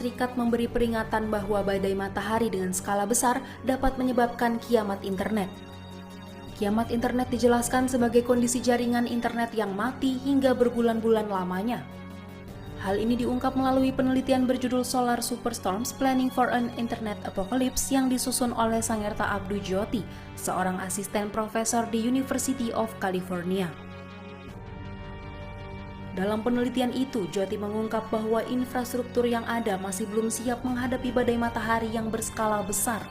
Serikat memberi peringatan bahwa badai matahari dengan skala besar dapat menyebabkan kiamat internet. Kiamat internet dijelaskan sebagai kondisi jaringan internet yang mati hingga berbulan-bulan lamanya. Hal ini diungkap melalui penelitian berjudul Solar Superstorms Planning for an Internet Apocalypse yang disusun oleh Sangerta Abdu Jyoti, seorang asisten profesor di University of California. Dalam penelitian itu, Jyoti mengungkap bahwa infrastruktur yang ada masih belum siap menghadapi badai matahari yang berskala besar.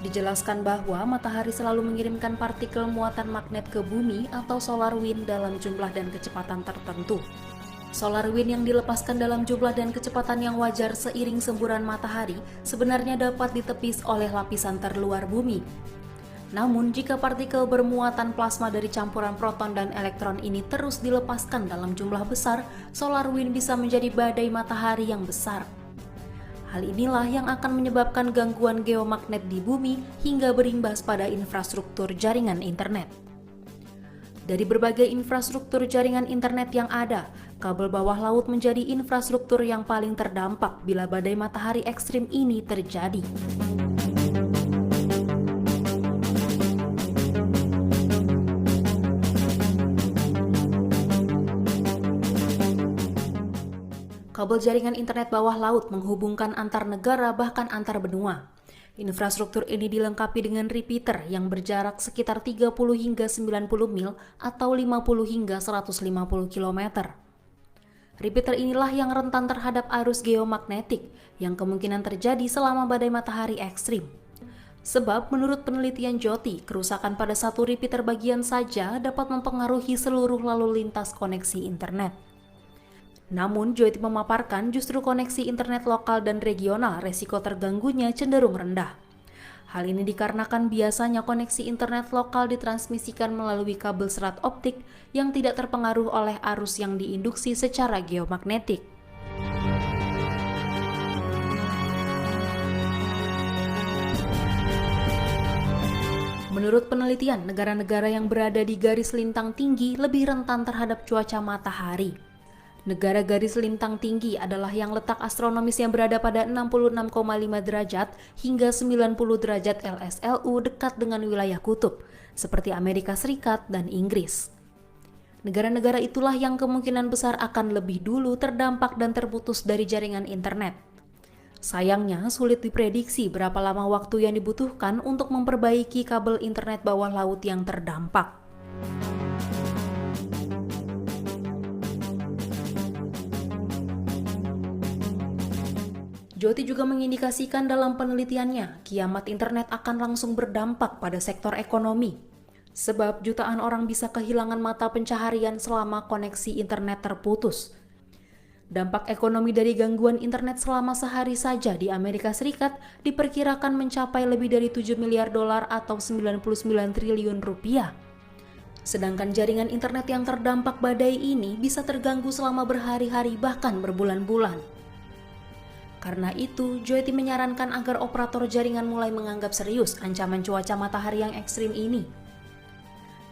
Dijelaskan bahwa matahari selalu mengirimkan partikel muatan magnet ke bumi atau solar wind dalam jumlah dan kecepatan tertentu. Solar wind yang dilepaskan dalam jumlah dan kecepatan yang wajar seiring semburan matahari sebenarnya dapat ditepis oleh lapisan terluar bumi. Namun, jika partikel bermuatan plasma dari campuran proton dan elektron ini terus dilepaskan dalam jumlah besar, solar wind bisa menjadi badai matahari yang besar. Hal inilah yang akan menyebabkan gangguan geomagnet di bumi hingga berimbas pada infrastruktur jaringan internet. Dari berbagai infrastruktur jaringan internet yang ada, kabel bawah laut menjadi infrastruktur yang paling terdampak bila badai matahari ekstrim ini terjadi. Kabel jaringan internet bawah laut menghubungkan antar negara bahkan antar benua. Infrastruktur ini dilengkapi dengan repeater yang berjarak sekitar 30 hingga 90 mil atau 50 hingga 150 km. Repeater inilah yang rentan terhadap arus geomagnetik yang kemungkinan terjadi selama badai matahari ekstrim. Sebab menurut penelitian Jyoti, kerusakan pada satu repeater bagian saja dapat mempengaruhi seluruh lalu lintas koneksi internet. Namun, Jyoti memaparkan justru koneksi internet lokal dan regional resiko terganggunya cenderung rendah. Hal ini dikarenakan biasanya koneksi internet lokal ditransmisikan melalui kabel serat optik yang tidak terpengaruh oleh arus yang diinduksi secara geomagnetik. Menurut penelitian, negara-negara yang berada di garis lintang tinggi lebih rentan terhadap cuaca matahari. Negara garis lintang tinggi adalah yang letak astronomis yang berada pada 66,5 derajat hingga 90 derajat LSLU dekat dengan wilayah kutub, seperti Amerika Serikat dan Inggris. Negara-negara itulah yang kemungkinan besar akan lebih dulu terdampak dan terputus dari jaringan internet. Sayangnya, sulit diprediksi berapa lama waktu yang dibutuhkan untuk memperbaiki kabel internet bawah laut yang terdampak. Jyoti juga mengindikasikan dalam penelitiannya, kiamat internet akan langsung berdampak pada sektor ekonomi. Sebab jutaan orang bisa kehilangan mata pencaharian selama koneksi internet terputus. Dampak ekonomi dari gangguan internet selama sehari saja di Amerika Serikat diperkirakan mencapai lebih dari 7 miliar dolar atau 99 triliun rupiah. Sedangkan jaringan internet yang terdampak badai ini bisa terganggu selama berhari-hari bahkan berbulan-bulan. Karena itu, Jyoti menyarankan agar operator jaringan mulai menganggap serius ancaman cuaca matahari yang ekstrim ini.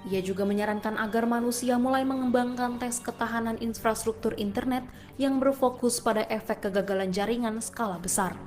Ia juga menyarankan agar manusia mulai mengembangkan tes ketahanan infrastruktur internet yang berfokus pada efek kegagalan jaringan skala besar.